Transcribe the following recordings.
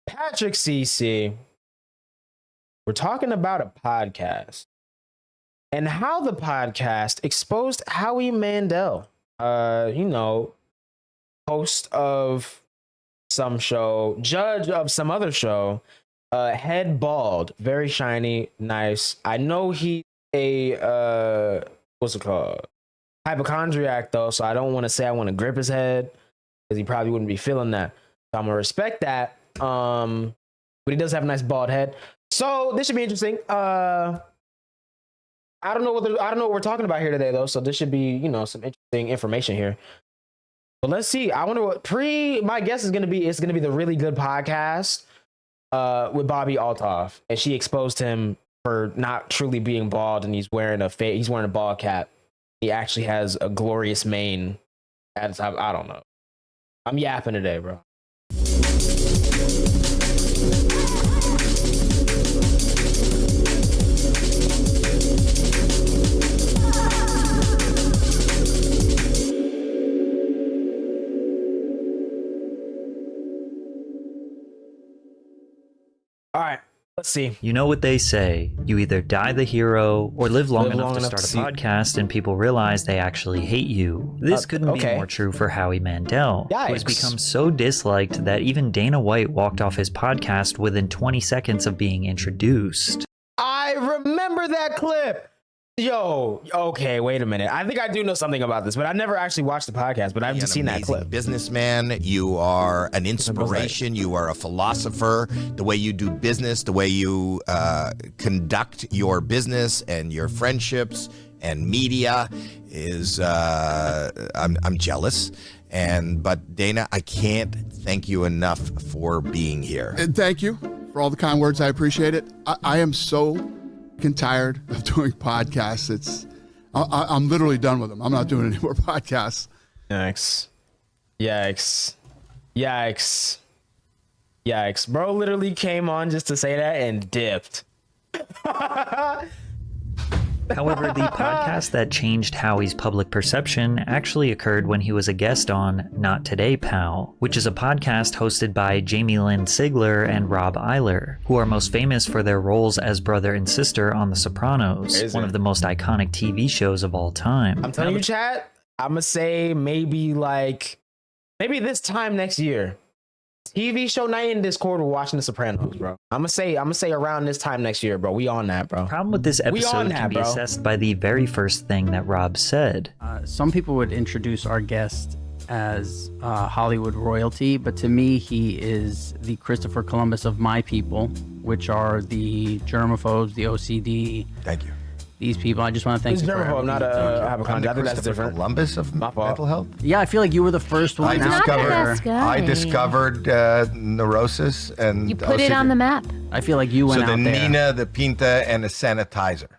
Patrick CC, we're talking about a podcast and how the podcast exposed Howie Mandel, host of some show, judge of some other show, head bald, very shiny, nice. I know he what's it called? Hypochondriac though, so I don't want to say I want to grip his head because he probably wouldn't be feeling that. So I'm gonna respect that. But he does have a nice bald head. So this should be interesting. I don't know what we're talking about here today though. So this should be, some interesting information here. But let's see. I wonder what my guess is gonna be. It's gonna be the Really Good Podcast with Bobby Altoff, and she exposed him for not truly being bald, and he's wearing a bald cap. He actually has a glorious mane. I don't know. I'm yapping today, bro. All right, let's see. You know what they say, you either die the hero or live long enough to start a podcast and people realize they actually hate you. This couldn't be more true for Howie Mandel, who has become so disliked that even Dana White walked off his podcast within 20 seconds of being introduced. I remember that clip. Yo, okay, wait a minute. I think I do know something about this, but I never actually watched the podcast, but I've just seen that clip. Businessman, you are an inspiration, you are a philosopher. The way you do business, the way you conduct your business and your friendships and media is, I'm jealous. But Dana, I can't thank you enough for being here. And thank you for all the kind words. I appreciate it. I am so tired of doing podcasts. I'm literally done with them. I'm not doing any more podcasts. Yikes. Bro literally came on just to say that and dipped. However, the podcast that changed Howie's public perception actually occurred when he was a guest on Not Today, Pal, which is a podcast hosted by Jamie Lynn Sigler and Rob Eiler, who are most famous for their roles as brother and sister on The Sopranos, one of the most iconic TV shows of all time. I'm telling you, chat, I'm gonna say maybe this time next year. TV show night in Discord, we're watching The Sopranos, bro. I'm gonna say around this time next year, bro. We on that, bro. The problem with this episode can be assessed by the very first thing that Rob said. Some people would introduce our guest as Hollywood royalty, but to me, he is the Christopher Columbus of my people, which are the germaphobes, the OCD. Thank you. These people, I just want to thank you for I'm not a hypochondriac. I think that's different. Columbus of mental health? Yeah, I feel like you were the first one. I discovered neurosis and you put it on the map. I feel like you went out there. So the Nina, the Pinta, and the sanitizer.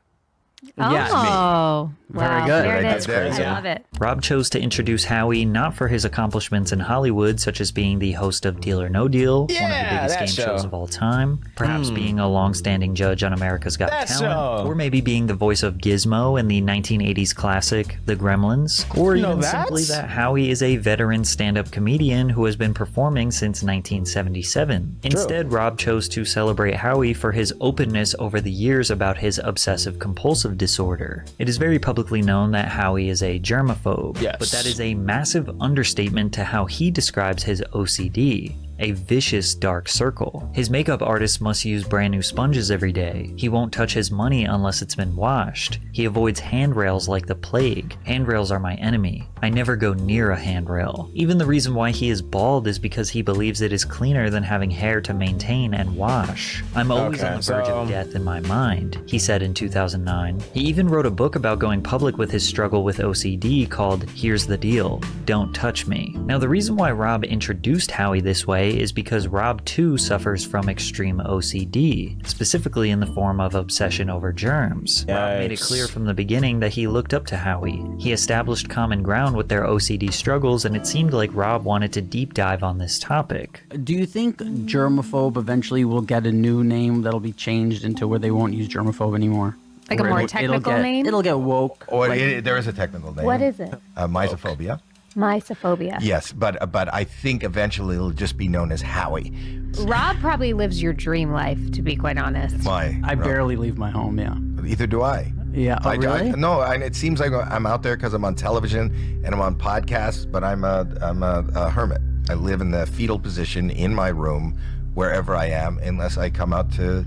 Oh, very good. There it That's is. crazy. I love it. Rob chose to introduce Howie not for his accomplishments in Hollywood, such as being the host of Deal or No Deal, one of the biggest game shows of all time, perhaps being a long-standing judge on America's Got Talent, or maybe being the voice of Gizmo in the 1980s classic The Gremlins, or even simply that Howie is a veteran stand-up comedian who has been performing since 1977. Instead, Rob chose to celebrate Howie for his openness over the years about his obsessive-compulsive disorder. It is very publicly known that Howie is a germaphobe, but that is a massive understatement to how he describes his OCD. A vicious dark circle. His makeup artist must use brand new sponges every day. He won't touch his money unless it's been washed. He avoids handrails like the plague. Handrails are my enemy. I never go near a handrail. Even the reason why he is bald is because he believes it is cleaner than having hair to maintain and wash. I'm always on the verge of death in my mind, he said in 2009. He even wrote a book about going public with his struggle with OCD called Here's the Deal, Don't Touch Me. Now the reason why Rob introduced Howie this way is because Rob too suffers from extreme OCD, specifically in the form of obsession over germs. Rob made it clear from the beginning that he looked up to Howie. He established common ground with their OCD struggles, and it seemed like Rob wanted to deep dive on this topic. Do you think germaphobe eventually will get a new name that'll be changed into where they won't use germaphobe anymore? Like a more technical name? It'll get woke. Or there is a technical name. What is it? Misophobia. Mysophobia. Yes, but I think eventually it'll just be known as Howie. Rob probably lives your dream life, to be quite honest. Why? I barely leave my home, yeah. Either do I. Yeah, oh, really? No, it seems like I'm out there because I'm on television and I'm on podcasts, but I'm a hermit. I live in the fetal position in my room, wherever I am, unless I come out to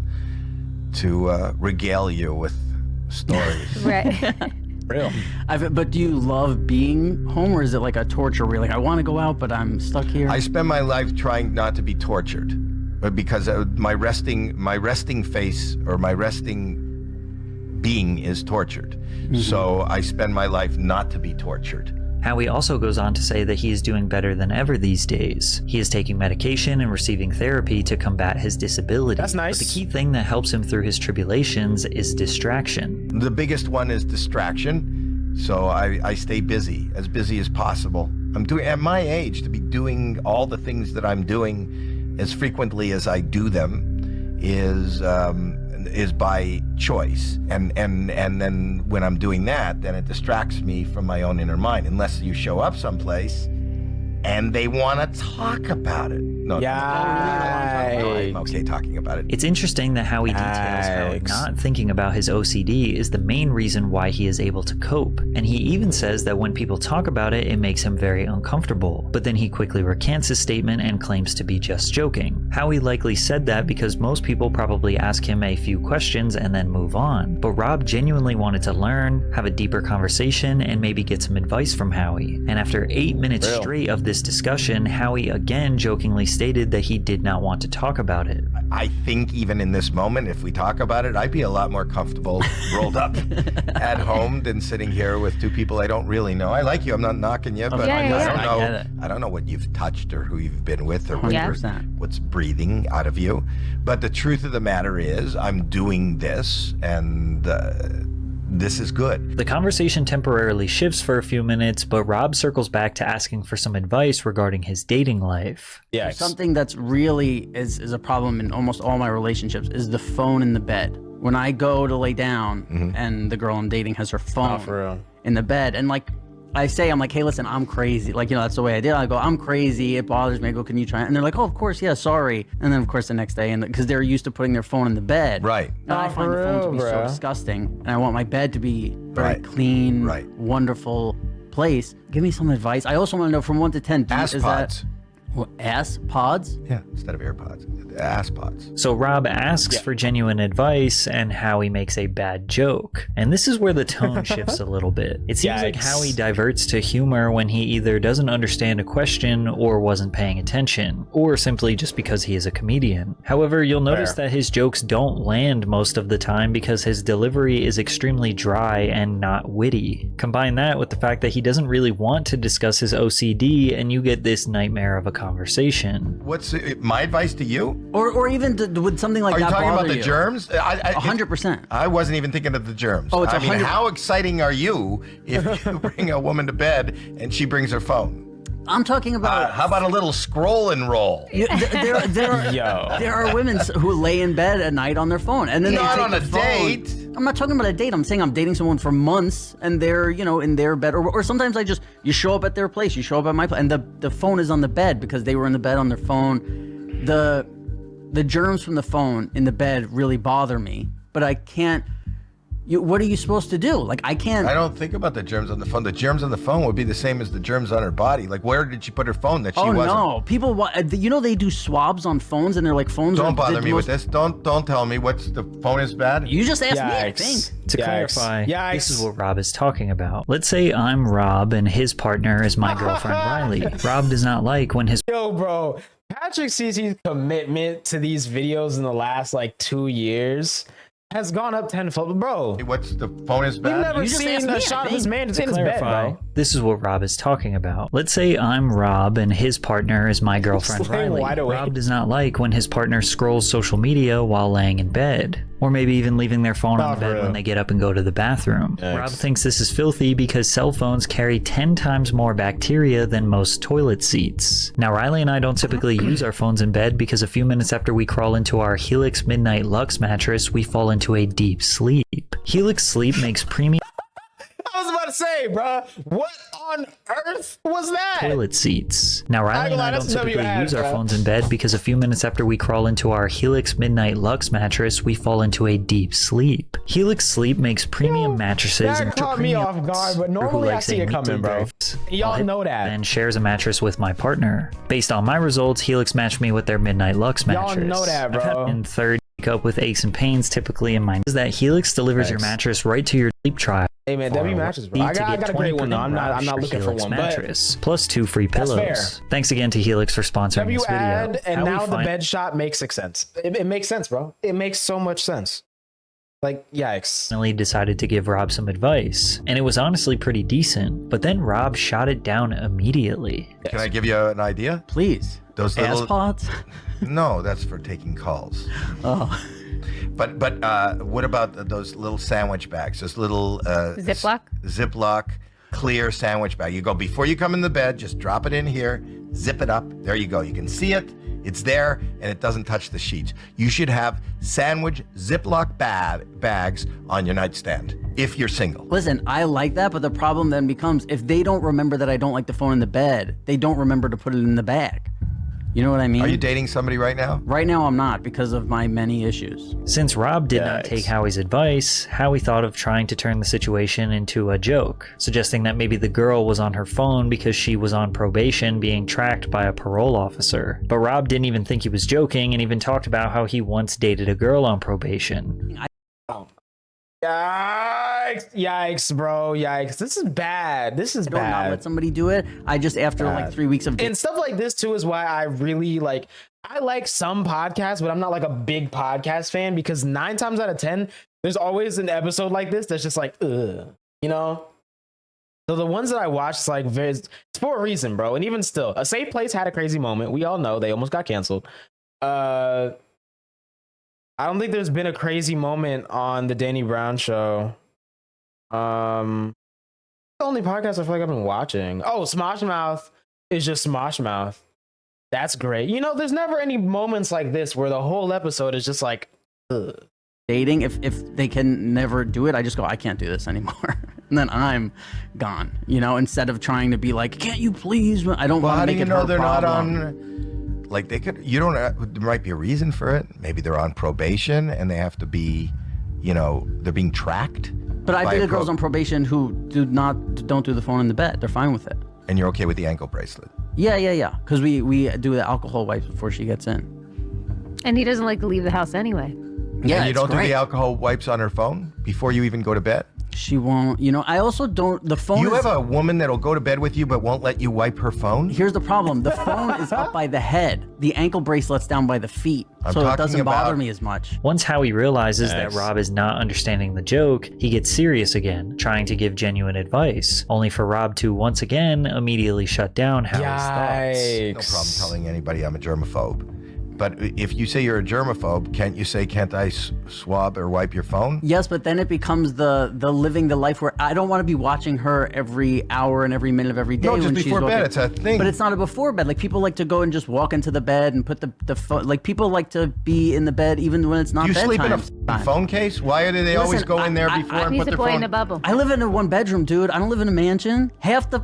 regale you with stories. Right. Real. But do you love being home, or is it like a torture where you're like, I want to go out, but I'm stuck here? I spend my life trying not to be tortured, but because my resting face or my resting being is tortured. So I spend my life not to be tortured. Howie also goes on to say that he is doing better than ever these days. He is taking medication and receiving therapy to combat his disability. That's nice. But the key thing that helps him through his tribulations is distraction. The biggest one is distraction. So I stay busy as possible. I'm doing, at my age, to be doing all the things that I'm doing as frequently as I do them is by choice. And then when I'm doing that, then it distracts me from my own inner mind, unless you show up someplace and they want to talk about it. No, I'm okay talking about it. It's interesting that Howie details how not thinking about his OCD is the main reason why he is able to cope. And he even says that when people talk about it, it makes him very uncomfortable. But then he quickly recants his statement and claims to be just joking. Howie likely said that because most people probably ask him a few questions and then move on. But Rob genuinely wanted to learn, have a deeper conversation, and maybe get some advice from Howie. And after 8 minutes straight of this discussion, Howie again jokingly stated that he did not want to talk about it. I think even in this moment, if we talk about it, I'd be a lot more comfortable rolled up at home than sitting here with two people I don't really know. I like you. I'm not knocking you, but I don't know what you've touched or who you've been with or what's breathing out of you. But the truth of the matter is I'm doing this, and this is good. The conversation temporarily shifts for a few minutes, but Rob circles back to asking for some advice regarding his dating life. Yeah. Something that's really is a problem in almost all my relationships is the phone in the bed. When I go to lay down and the girl I'm dating has her phone in the bed, and like I'm like, hey, listen, I'm crazy. Like, that's the way I did. I go, I'm crazy. It bothers me. I go, can you try? And they're like, oh, of course. Yeah, sorry. And then, of course, the next day, and because they're used to putting their phone in the bed. Right. And I find the phone to be so disgusting. And I want my bed to be very clean, wonderful place. Give me some advice. I also want to know from 1 to 10. Ass pods. Ass pods? Yeah, instead of AirPods. Ass pods. So Rob asks for genuine advice, and Howie makes a bad joke. And this is where the tone shifts a little bit. It seems like Howie diverts to humor when he either doesn't understand a question or wasn't paying attention, or simply just because he is a comedian. However, you'll notice that his jokes don't land most of the time because his delivery is extremely dry and not witty. Combine that with the fact that he doesn't really want to discuss his OCD, and you get this nightmare of a conversation. What's my advice to you? Or even would something like that bother you? Are you talking about the germs? 100%. I wasn't even thinking of the germs. Oh, it's 100%. I mean, how exciting are you if you bring a woman to bed and she brings her phone? I'm talking about... how about a little scroll and roll? There are women who lay in bed at night on their phone. And then not they take on a date. I'm not talking about a date. I'm saying I'm dating someone for months and they're, in their bed. Or sometimes you show up at their place, you show up at my place, and the phone is on the bed because they were in the bed on their phone. The germs from the phone in the bed really bother me, but I can't... what are you supposed to do? Like, I can't... I don't think about the germs on the phone. The germs on the phone would be the same as the germs on her body. Like, where did she put her phone that she wasn't? Oh, no. People... they do swabs on phones, and they're like, phones Don't bother me with this. Don't tell me the phone is bad. You just asked me, I think. To clarify, this is what Rob is talking about. Let's say I'm Rob, and his partner is my girlfriend, Riley. Rob does not like when his... Yo, bro. Patrick Cece's commitment to these videos in the last, 2 years... has gone up tenfold, bro. What's the phone is bad? You've never seen a shot of this man in his bed, bro. This is what Rob is talking about. Let's say I'm Rob and his partner is my girlfriend Riley. Rob does not like when his partner scrolls social media while laying in bed, or maybe even leaving their phone on the bed when they get up and go to the bathroom. Rob thinks this is filthy because cell phones carry 10 times more bacteria than most toilet seats. Now, Riley and I don't typically use our phones in bed because a few minutes after we crawl into our Helix Midnight Luxe mattress, we fall into a deep sleep. Helix Sleep makes premium... I was about to say, bro. What on earth was that? Toilet seats. Now, Riley and I don't that's typically WAD, use our bro. phones in bed because a few minutes after we crawl into our Helix Midnight Luxe mattress, we fall into a deep sleep. Helix Sleep makes premium mattresses That and caught me off guard, but normally I see it coming, bro. Y'all know that. And shares a mattress with my partner. Based on my results, Helix matched me with their Midnight Luxe mattress. Y'all know that, bro. And third, up with aches and pains typically in my is that Helix delivers your mattress right to your sleep trial. Hey man, W mattress, bro. I got a great one though. I'm not looking for one, mattress, plus 2 free pillows. Fair. Thanks again to Helix for sponsoring this video. And now the bed shot makes sense. It makes sense, bro. It makes so much sense. Like, yikes. Finally decided to give Rob some advice, and it was honestly pretty decent. But then Rob shot it down immediately. Can I give you an idea? Please. Those Ass little pods? No, that's for taking calls. Oh. But what about those little sandwich bags? Those little Ziploc clear sandwich bag. You go before you come in the bed, just drop it in here, zip it up. There you go. You can see it. It's there, and it doesn't touch the sheets. You should have sandwich Ziploc bags on your nightstand if you're single. Listen, I like that, but the problem then becomes if they don't remember that I don't like the phone in the bed, they don't remember to put it in the bag. You know what I mean? Are you dating somebody right now? Right now I'm not because of my many issues. Since Rob did not take Howie's advice, Howie thought of trying to turn the situation into a joke, suggesting that maybe the girl was on her phone because she was on probation being tracked by a parole officer. But Rob didn't even think he was joking and even talked about how he once dated a girl on probation. Yikes, bro. Yikes. This is bad. This is I don't bad. not let somebody do it. I just, after like 3 weeks of... And stuff like this, too, is why I really like... I like some podcasts, but I'm not like a big podcast fan because 9 times out of 10, there's always an episode like this that's just like, ugh. You know? So the ones that I watch, it's like, it's for a reason, bro. And even still, A Safe Place had a crazy moment. We all know they almost got canceled. I don't think there's been a crazy moment on the Danny Brown show. The only podcast I feel like I've been watching. Oh, Smosh Mouth is just Smosh Mouth. That's great. You know, there's never any moments like this where the whole episode is just like, ugh. Dating, if they can never do it, I just go, I can't do this anymore. And then I'm gone, you know, instead of trying to be like, can't you please? I don't want to make it her they're problem. not on, like they could, you don't, there might be a reason for it. Maybe they're on probation and they have to be, you know, they're being tracked. But I've dated girls on probation who don't do the phone in the bed. They're fine with it. And you're okay with the ankle bracelet? Yeah. Because we do the alcohol wipes before she gets in. And he doesn't like to leave the house anyway. Yeah, and you don't do the alcohol wipes on her phone before you even go to bed? She won't. You know, I also don't. The phone. You have a woman that'll go to bed with you but won't let you wipe her phone? Here's the problem. The phone is up by the head. The ankle bracelet's down by the feet. So it doesn't bother me as much. Once Howie realizes that Rob is not understanding the joke, he gets serious again, trying to give genuine advice, only for Rob to once again immediately shut down Howie's thoughts. No problem telling anybody I'm a germaphobe. But if you say you're a germaphobe, can't you say, can't I swab or wipe your phone? Yes, but then it becomes the living the life where I don't want to be watching her every hour and every minute of every day. No, just when before she's bed. It's a thing. But it's not a before bed. Like people like to go and just walk into the bed and put the phone. Like people like to be in the bed even when it's not bedtime. Do you sleep in a phone case? Why do they always go in there before and put their phone? He's a boy in a bubble. I live in a 1-bedroom, dude. I don't live in a mansion. Half the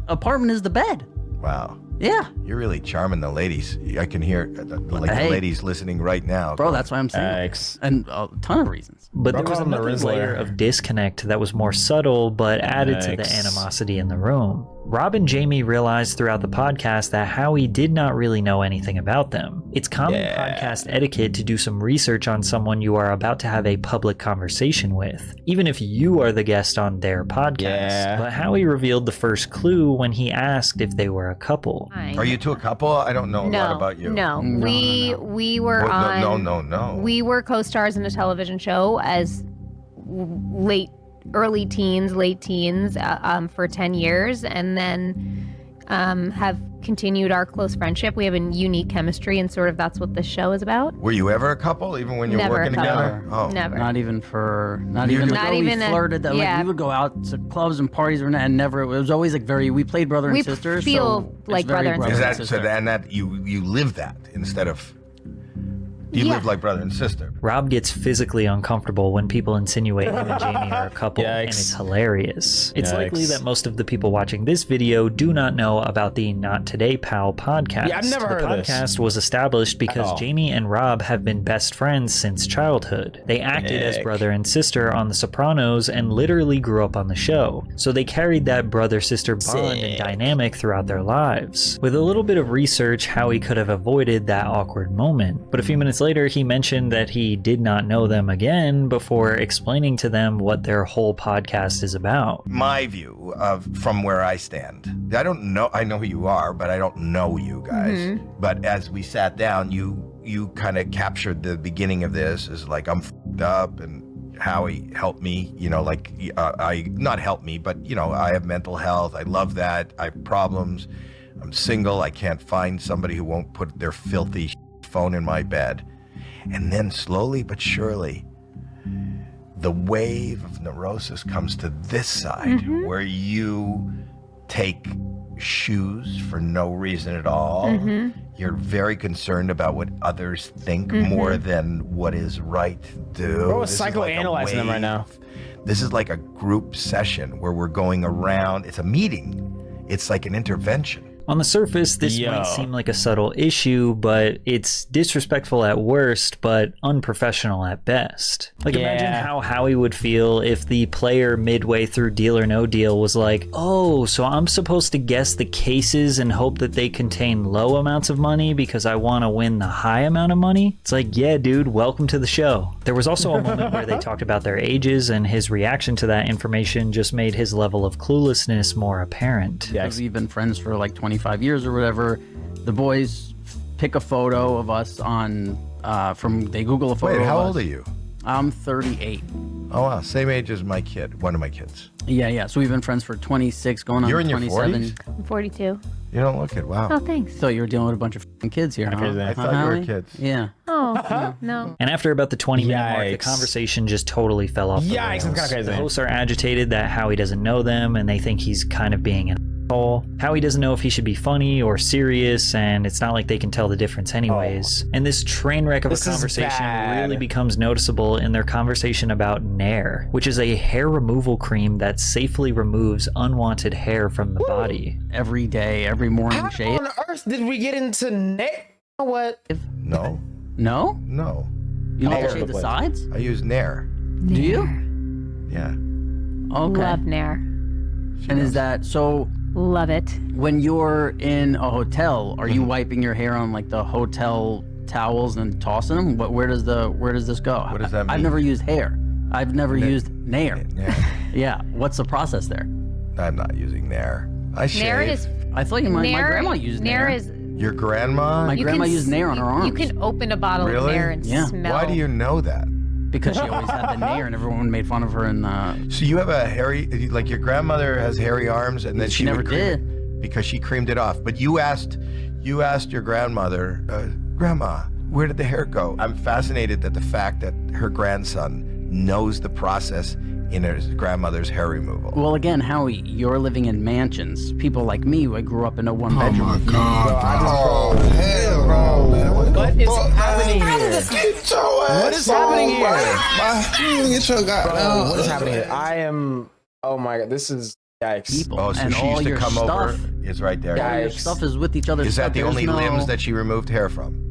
apartment is the bed. Wow. Yeah. You're really charming the ladies. I can hear the ladies listening right now. Bro, that's why I'm saying. And a ton of reasons. But there was another layer of disconnect that was more subtle but added to the animosity in the room. Rob and Jamie realized throughout the podcast that Howie did not really know anything about them. It's common podcast etiquette to do some research on someone you are about to have a public conversation with, even if you are the guest on their podcast. But Howie revealed the first clue when he asked if they were a couple. Are you two a couple? I don't know a lot about you. No, we were on. No. We were co-stars in a television show as early teens, late teens for 10 years, and then have continued our close friendship. We have a unique chemistry, and sort of that's what this show is about. Were you ever a couple, even when you were Never working a couple. together? Oh. Never. Not even we flirted. Like, we would go out to clubs and parties and never. It was always like we played brother and sister. Feel so like it's very brother and sister. Is that so? And that you live that instead of Do you live like brother and sister? Rob gets physically uncomfortable when people insinuate him and Jamie are a couple, and it's hilarious. It's likely that most of the people watching this video do not know about the Not Today Pal podcast. Yeah, I've never heard of this. The podcast was established because Jamie and Rob have been best friends since childhood. They acted as brother and sister on The Sopranos and literally grew up on the show. So they carried that brother-sister bond and dynamic throughout their lives. With a little bit of research, Howie could have avoided that awkward moment. But a few minutes later, he mentioned that he did not know them again before explaining to them what their whole podcast is about. My view from where I stand, I don't know, I know who you are, but I don't know you guys. But as we sat down, you kind of captured the beginning of this as like, I'm f***ed up, and Howie helped me, you know, like, not help me, but, you know, I have mental health. I love that. I have problems. I'm single. I can't find somebody who won't put their filthy phone in my bed. And then slowly but surely, the wave of neurosis comes to this side, where you take shoes for no reason at all. You're very concerned about what others think more than what is right to do. Bro, is psychoanalyzing them right now. This is like a group session where we're going around. It's a meeting. It's like an intervention. On the surface, this might seem like a subtle issue, but it's disrespectful at worst, but unprofessional at best. Like, imagine how Howie would feel if the player midway through Deal or No Deal was like, oh, so I'm supposed to guess the cases and hope that they contain low amounts of money because I want to win the high amount of money? It's like, yeah, dude, welcome to the show. There was also a moment where they talked about their ages, and his reaction to that information just made his level of cluelessness more apparent. Yeah, we've been friends for like 25 years or whatever. The boys pick a photo of us on they Google a photo. Wait, how of old us. are you? I'm 38. Oh wow, same age as my kid, one of my kids. Yeah. So we've been friends for 26, going on You're in 27. your 40s? I'm 42. You don't look it. Wow. Oh, thanks. So you were dealing with a bunch of f***ing kids here, huh? I thought you were Howie? kids. Yeah. Oh, no. And after about the 20-minute mark, the conversation just totally fell off the Yikes, rails. that's kinda crazy. The hosts are agitated that Howie doesn't know them, and they think he's kind of being an asshole. Howie doesn't know if he should be funny or serious, and it's not like they can tell the difference anyways. And this train wreck of a conversation really becomes noticeable in their conversation about Nair, which is a hair removal cream that safely removes unwanted hair from the body. Every day, every morning How shave. on earth did we get into Nair? What? No. No? No. You don't Nair. shave the sides? I use Nair. Do you? Yeah. Okay. Love Nair. And is that so? Love it. When you're in a hotel, are you wiping your hair on like the hotel towels and tossing them? Where does this go? What does that mean? I've never used hair. I've never used Nair. Yeah. Yeah. What's the process there? I'm not using Nair. I shave. Nair is. I thought my grandma used Nair. Nair is. Your grandma? My grandma used Nair on her arms. You can open a bottle Really? of Nair and Yeah. smell. Why do you know that? Because she always had the Nair, and everyone made fun of her. And So you have a hairy, like your grandmother has hairy arms, and then She never would cream did. it because she creamed it off. But you asked your grandmother, Grandma, where did the hair go? I'm fascinated that the fact that her grandson knows the process in his grandmother's hair removal. well, again, Howie, you're living in mansions. People like me, I grew up in a one-bedroom. Oh my God. Hell no, man. What is happening here? Get your ass What is happening here? Get your goddamn. What is happening here? I am. Oh my god, this is yikes. People. Oh, so and she all used to your come stuff, over. It's right there. all your Yikes. stuff is with each other. Is that the only limbs that she removed hair from?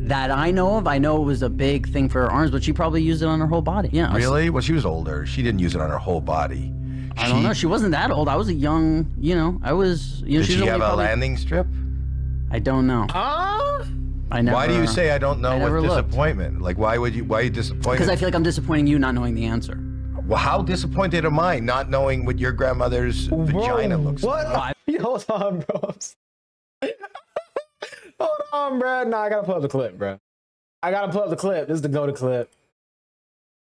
That I know of? I know it was a big thing for her arms, but she probably used it on her whole body. Yeah. Really? Well, she was older. She didn't use it on her whole body. I don't know. She wasn't that old. I was a young, I was, Did she's she only have a probably- landing strip? I don't know. I never. Why do you say I don't know I never with looked. disappointment? Like, why are you disappointed? Because I feel like I'm disappointing you not knowing the answer. Well, how disappointed am I not knowing what your grandmother's vagina looks like? What? Hold on, bro. Hold on, bro. No, I gotta pull up the clip, bro. I gotta pull up the clip. This is the go-to clip.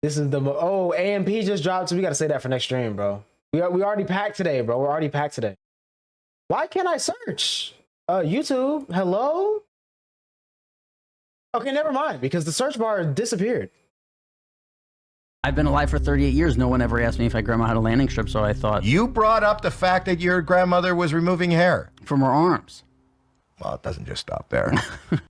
This is the AMP just dropped, so we gotta say that for next stream, bro. We already packed today, bro. We're already packed today. Why can't I search? YouTube. Hello. Okay, never mind, because the search bar disappeared. I've been alive for 38 years. No one ever asked me if my grandma had a landing strip, so I thought You brought up the fact that your grandmother was removing hair. from her arms. Well, it doesn't just stop there.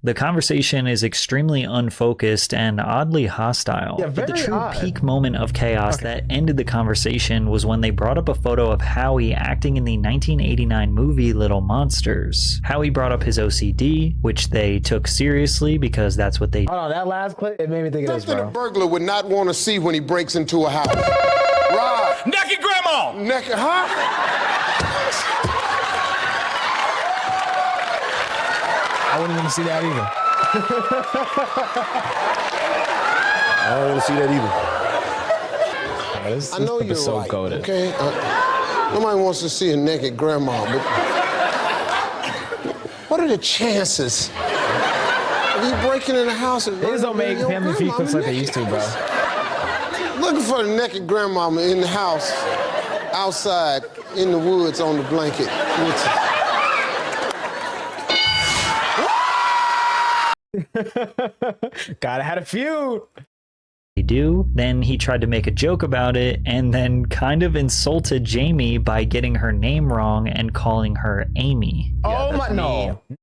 The conversation is extremely unfocused and oddly hostile. Yeah, but the very true odd. peak moment of chaos that ended the conversation was when they brought up a photo of Howie acting in the 1989 movie Little Monsters. Howie brought up his OCD, which they took seriously because that's what they Hold on, that last clip, it made me think of this, Something a bro. burglar would not want to see when he breaks into a house. Rob. Naked grandma! Naked, huh? I wouldn't even see that either. I don't want to see that either. This I know clip you're is so right, goated. okay? Nobody wants to see a naked grandma, but what are the chances of you breaking in a house and Niggas don't make your Family Feud grandmama clips like they used to, bro. Looking for the naked grandmama in the house, outside, in the woods, on the blanket. Gotta have a feud. do. Then he tried to make a joke about it and then kind of insulted Jamie by getting her name wrong and calling her Amy. Oh my,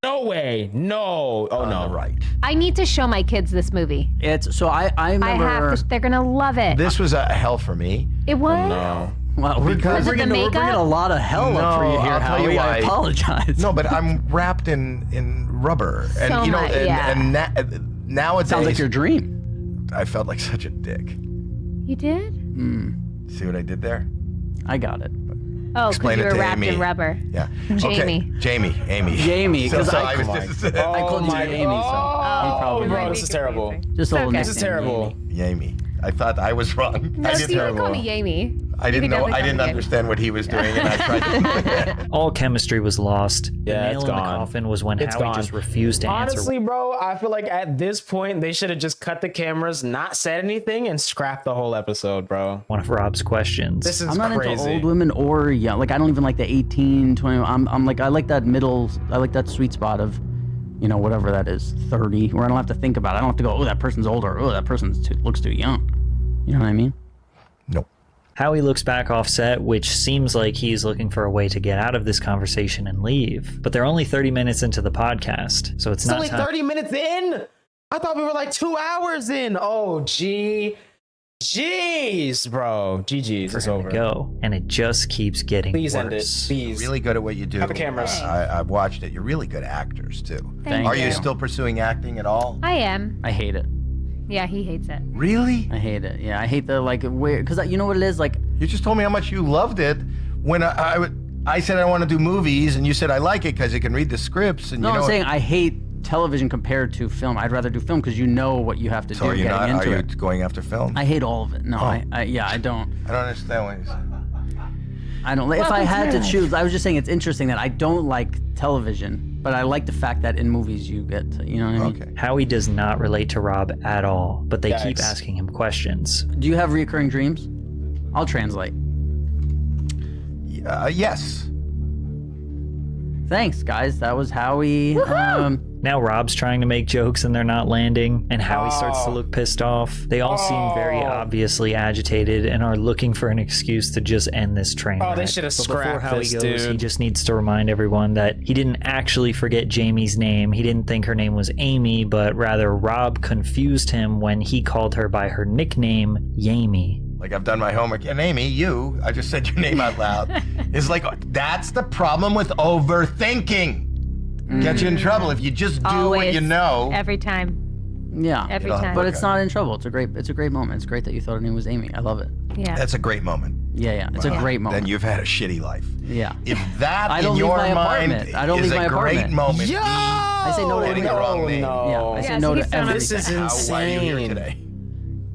no way, no. Oh no, right. I need to show my kids this movie. It's so I remember. I have to. They're gonna love it. This was a hell for me. It was. no. Well, we're Because- bringing Was it the we're bringing makeup? a lot of hell up for you here, I'll tell you Howie. I why. apologize. No, but I'm wrapped in rubber, and So you know, much, yeah. and nowadays, Sounds like your dream. I felt like such a dick. You did? See what I did there? I got it. Oh, because Explain you it were to wrapped Amy. in rubber. Yeah. Jamie. Okay. Amy. Jamie, because I called you my- Amy, so you probably bro, might this be is terrible. confusing. just a little okay. This is nickname, terrible. Jamie. I thought I was wrong. No, I so didn't you know. can call me Amy. I didn't You can know. definitely I call didn't me Amy. understand what he was doing, and I tried to. All chemistry was lost. Yeah, the nail it's in the gone. coffin was when It's Howie gone. just refused to answer. Honestly, bro, I feel like at this point they should have just cut the cameras, not said anything, and scrapped the whole episode, bro. One of Rob's questions. This is I'm not crazy. into old women or young. Like I don't even like the 18, 20. I'm like I like that middle. I like that sweet spot of, you know, whatever that is, 30, where I don't have to think about it. I don't have to go, oh, that person's older. Oh, that person looks too young. You know what I mean? Nope. Howie looks back off set, which seems like he's looking for a way to get out of this conversation and leave. But they're only 30 minutes into the podcast, so it's It's not only time. 30 minutes in. I thought we were like 2 hours in. Oh, jeez, bro. GG's. It's for him over. to go, and it just keeps getting Please worse. end it. Please. Really good at what you do. Cut the cameras. I've watched it. You're really good actors too. Thank Are you. you still pursuing acting at all? I am. I hate it. Yeah, he hates it. Really? I hate it. Yeah, I hate the like weird because you know what it is like. You just told me how much you loved it when I said I want to do movies, and you said I like it because you can read the scripts. And No, you know I'm saying I hate television compared to film. I'd rather do film because you know what you have to So do are you getting not? into Are you it. going after film? I hate all of it. No, I don't. I don't understand what you said. I don't. If I Welcome had to to my choose, I was just saying it's interesting that I don't like television, but I like the fact that in movies you get to, you know what I mean? Okay. Howie does not relate to Rob at all, but they keep Yikes. asking him questions. Do you have reoccurring dreams? I'll translate. Yes. Thanks, guys. That was Howie. Now Rob's trying to make jokes and they're not landing, and Howie starts to look pissed off. They all seem very obviously agitated and are looking for an excuse to just end this train. Oh, they wreck. should have But before scrapped Howie this, goes, dude. he just needs to remind everyone that he didn't actually forget Jamie's name. He didn't think her name was Amy, but rather Rob confused him when he called her by her nickname, Yamie. Like I've done my homework. And Amy, I just said your name out loud. It's like, that's the problem with overthinking. Get you in trouble if you just do what Always. you know. Every time. yeah. Every It'll time. But it's not in trouble. It's a great moment. It's great that you thought her name was Amy. I love it. Yeah. That's a great moment. Yeah. It's a great moment. Then you've had a shitty life. Yeah. If that I don't in leave your my mind apartment. I don't is leave my a great apartment. moment, Yo! I say no to Getting the wrong name. No. Yeah, I say Yeah, no so to he's done everything. This is Why are you here insane. today?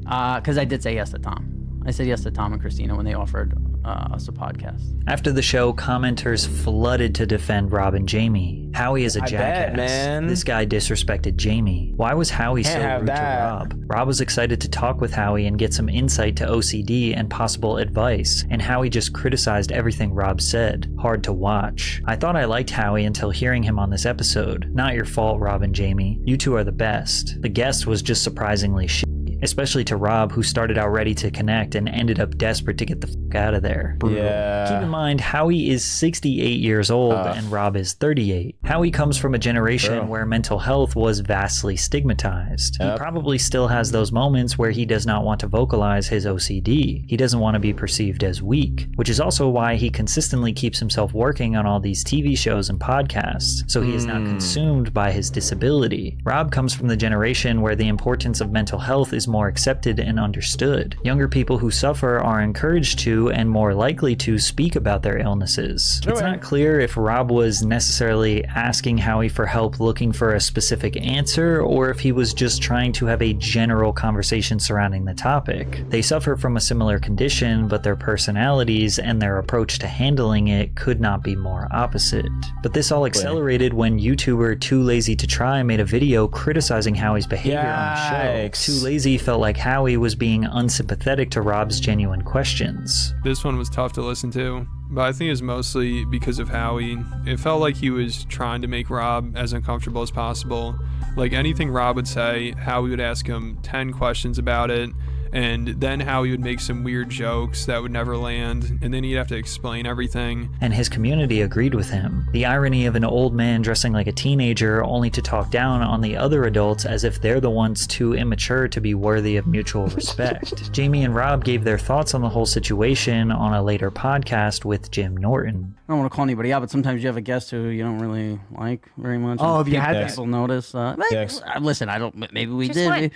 Because I did say yes to Tom. I said yes to Tom and Christina when they offered us a podcast. After the show, commenters flooded to defend Rob and Jamie. Howie is a I jackass. bet, man. This guy disrespected Jamie. Why was Howie Can't so have rude that. to Rob? Rob was excited to talk with Howie and get some insight to OCD and possible advice, and Howie just criticized everything Rob said. Hard to watch. I thought I liked Howie until hearing him on this episode. Not your fault, Rob and Jamie. You two are the best. The guest was just surprisingly shitty. quickly, especially to Rob, who started out ready to connect and ended up desperate to get the fuck out of there. Brutal. Yeah. Keep in mind, Howie is 68 years old and Rob is 38. Howie comes from a generation where mental health was vastly stigmatized. He probably still has those moments where he does not want to vocalize his OCD. He doesn't want to be perceived as weak, which is also why he consistently keeps himself working on all these TV shows and podcasts, so he is not consumed by his disability. Rob comes from the generation where the importance of mental health is more accepted and understood. Younger people who suffer are encouraged to and more likely to speak about their illnesses. It's not clear if Rob was necessarily asking Howie for help looking for a specific answer, or if he was just trying to have a general conversation surrounding the topic. They suffer from a similar condition, but their personalities and their approach to handling it could not be more opposite. But this all accelerated when YouTuber Too Lazy to Try made a video criticizing Howie's behavior on the show. Too Lazy felt like Howie was being unsympathetic to Rob's genuine questions. This one was tough to listen to, but I think it was mostly because of Howie. It felt like he was trying to make Rob as uncomfortable as possible. Like anything Rob would say, Howie would ask him 10 questions about it, and then Howie would make some weird jokes that would never land, and then he'd have to explain everything. And his community agreed with him. The irony of an old man dressing like a teenager only to talk down on the other adults as if they're the ones too immature to be worthy of mutual respect. Jamie and Rob gave their thoughts on the whole situation on a later podcast with Jim Norton. I don't want to call anybody out, but sometimes you have a guest who you don't really like very much. Oh, have you had that? People notice. Listen, I don't. Maybe we Just did. what?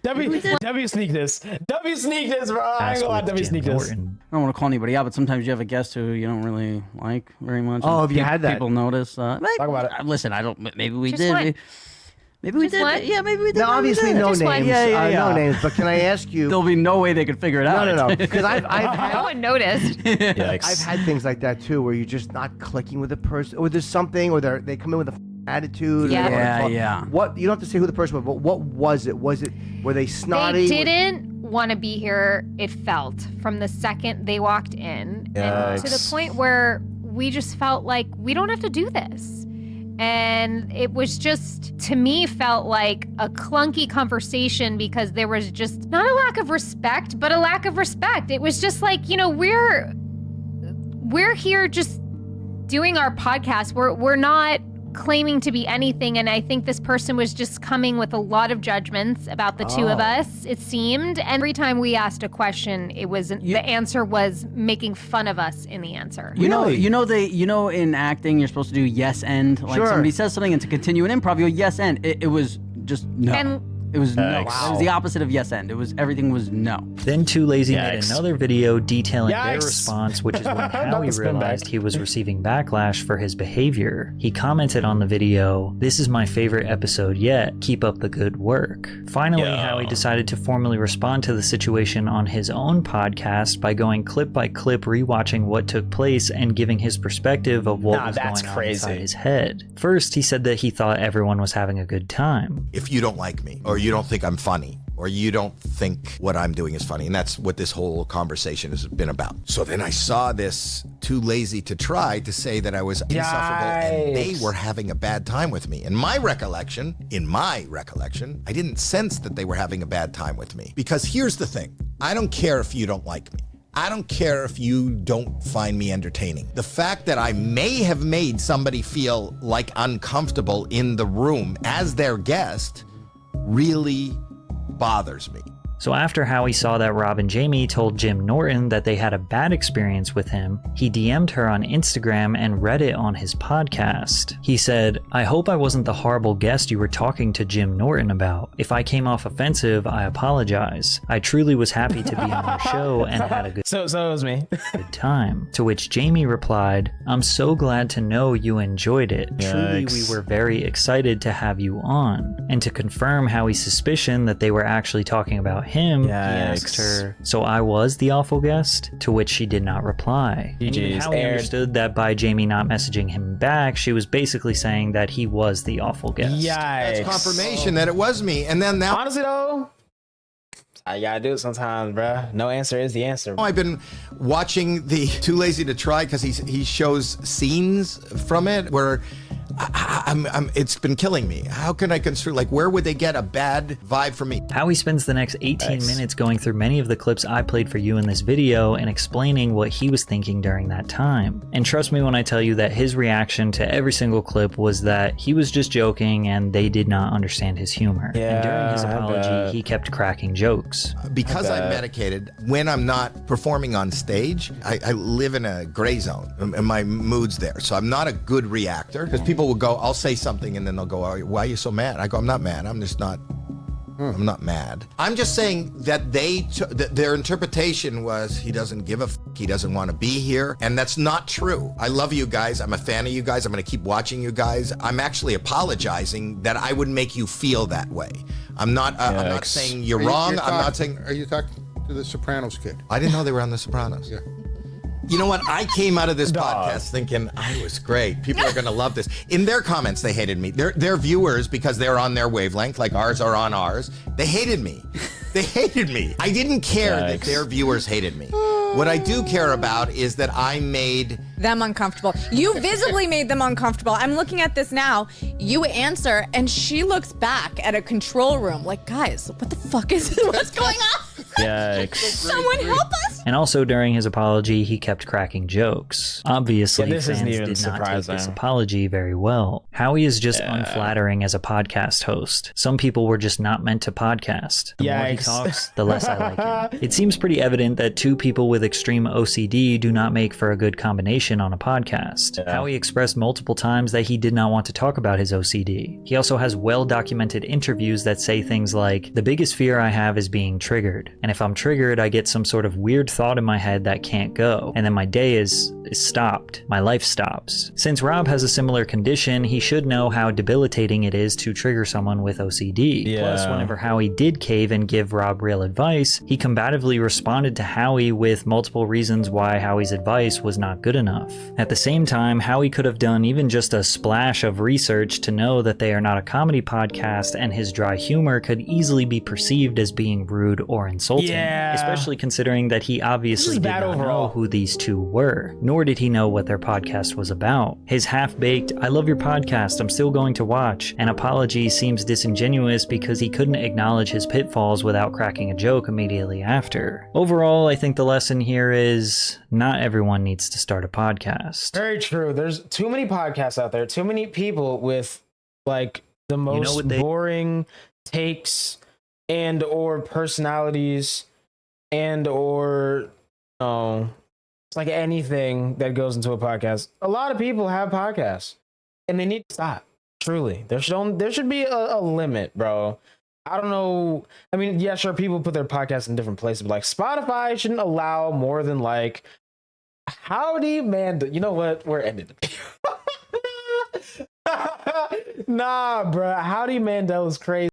W sneak this, bro. I ain't gonna lie, W sneak this. I don't want to call anybody out, but sometimes you have a guest who you don't really like very much. Oh, have you had that? People notice. Talk about it. Listen, I don't. Maybe we Just did. what? Maybe we Just did. what? Yeah, maybe we did. No, obviously no Just names. one. No names. But can I ask you? There'll be no way they could figure it out. No. Because I've No had one noticed. I've had things like that too, where you're just not clicking with the person, or there's something, or they come in with a attitude. Yeah. or they wanna talk. Yeah. What, you don't have to say who the person was, but what was it? Were they snotty? They didn't want to be here, it felt, from the second they walked in. And to the point where we just felt like we don't have to do this. And it was just, to me, felt like a clunky conversation because there was just not a lack of respect, but a lack of respect. It was just like, we're here just doing our podcast. We're not claiming to be anything, and I think this person was just coming with a lot of judgments about the two of us, it seemed. And every time we asked a question, it was the answer was making fun of us in the answer. You know, in acting, you're supposed to do yes and. Like somebody says something, and to continue an improv, you go yes and. It was just no. And it was no. It was the opposite of yes and. Everything was no. Then Too Lazy made another video detailing their Yikes. response, which is when Howie Not the spin realized back. he was receiving backlash for his behavior. He commented on the video, "This is my favorite episode yet. Keep up the good work." Finally, Howie decided to formally respond to the situation on his own podcast by going clip by clip rewatching what took place and giving his perspective of what was going on inside his head. First, he said that he thought everyone was having a good time. If you don't like me, or you don't think I'm funny, or you don't think what I'm doing is funny, and that's what this whole conversation has been about. So then I saw this Too Lazy to Try to say that I was insufferable, and they were having a bad time with me. In my recollection, I didn't sense that they were having a bad time with me. Because here's the thing, I don't care if you don't like me. I don't care if you don't find me entertaining. The fact that I may have made somebody feel like uncomfortable in the room as their guest really bothers me. So after Howie saw that Rob and Jamie told Jim Norton that they had a bad experience with him, he DM'd her on Instagram and read it on his podcast. He said, "I hope I wasn't the horrible guest you were talking to Jim Norton about. If I came off offensive, I apologize. I truly was happy to be on your show and had a good So it was me. good time." To which Jamie replied, "I'm so glad to know you enjoyed it. Truly, we were very excited to have you on." And to confirm Howie's suspicion that they were actually talking about him, he asked her, "So I was the awful guest?" To which she did not reply. And even Howie understood that by Jamie not messaging him back, she was basically saying that he was the awful guest. That's confirmation that it was me. And then now, honestly though, I gotta do it sometimes, bruh. No answer is the answer. I've been watching the Too Lazy to Try because he shows scenes from it where it's been killing me. How can I construe, like, where would they get a bad vibe from me? Howie spends the next 18 minutes going through many of the clips I played for you in this video and explaining what he was thinking during that time. And trust me when I tell you that his reaction to every single clip was that he was just joking and they did not understand his humor. Yeah, and during his apology, he kept cracking jokes. Because I'm medicated, when I'm not performing on stage, I live in a gray zone and my mood's there. So I'm not a good reactor, because people will go, I'll say something and then they'll go, why are you so mad? I go, I'm not mad. I'm just not. I'm not mad. I'm just saying that their interpretation was he doesn't give a f, he doesn't want to be here, and that's not true. I love you guys. I'm a fan of you guys. I'm going to keep watching you guys. I'm actually apologizing that I would make you feel that way. I'm not saying you're wrong. I'm not saying. Are you talking to the Sopranos kid? I didn't know they were on the Sopranos. Yeah. You know what? I came out of this podcast thinking I was great. People are going to love this. In their comments, they hated me. Their viewers, because they're on their wavelength, like ours are on ours, they hated me. They hated me. I didn't care that their viewers hated me. What I do care about is that I made them uncomfortable. You visibly made them uncomfortable. I'm looking at this now. You answer, and she looks back at a control room like, guys, what the fuck is this? What's going on? Yikes. Someone help us! And also during his apology, he kept cracking jokes. Obviously, this fans isn't even did not take surprising. this apology very well. Howie is just unflattering as a podcast host. Some people were just not meant to podcast. The more he talks, the less I like him. It seems pretty evident that two people with extreme OCD do not make for a good combination on a podcast. Howie expressed multiple times that he did not want to talk about his OCD. He also has well-documented interviews that say things like, the biggest fear I have is being triggered. And if I'm triggered, I get some sort of weird thought in my head that can't go. And then my day is stopped. My life stops. Since Rob has a similar condition, he should know how debilitating it is to trigger someone with OCD. Plus, whenever Howie did cave and give Rob real advice, he combatively responded to Howie with multiple reasons why Howie's advice was not good enough. At the same time, Howie could have done even just a splash of research to know that they are not a comedy podcast, and his dry humor could easily be perceived as being rude or insulting. Especially considering that he obviously did not know who these two were, nor did he know what their podcast was about. His half-baked, I love your podcast, I'm still going to watch, an apology seems disingenuous because he couldn't acknowledge his pitfalls without cracking a joke immediately after. Overall, I think the lesson here is not everyone needs to start a podcast. Very true. There's too many podcasts out there, too many people with like the most boring takes and or personalities and or it's like anything that goes into a podcast. A lot of people have podcasts and they need to stop. Truly, there should be a limit, bro. I don't know. I mean, yeah, sure, people put their podcasts in different places, but like Spotify shouldn't allow more than like Howdy Mandel. You know what? We're ending the video. Nah, bro. Howdy Mandel is crazy.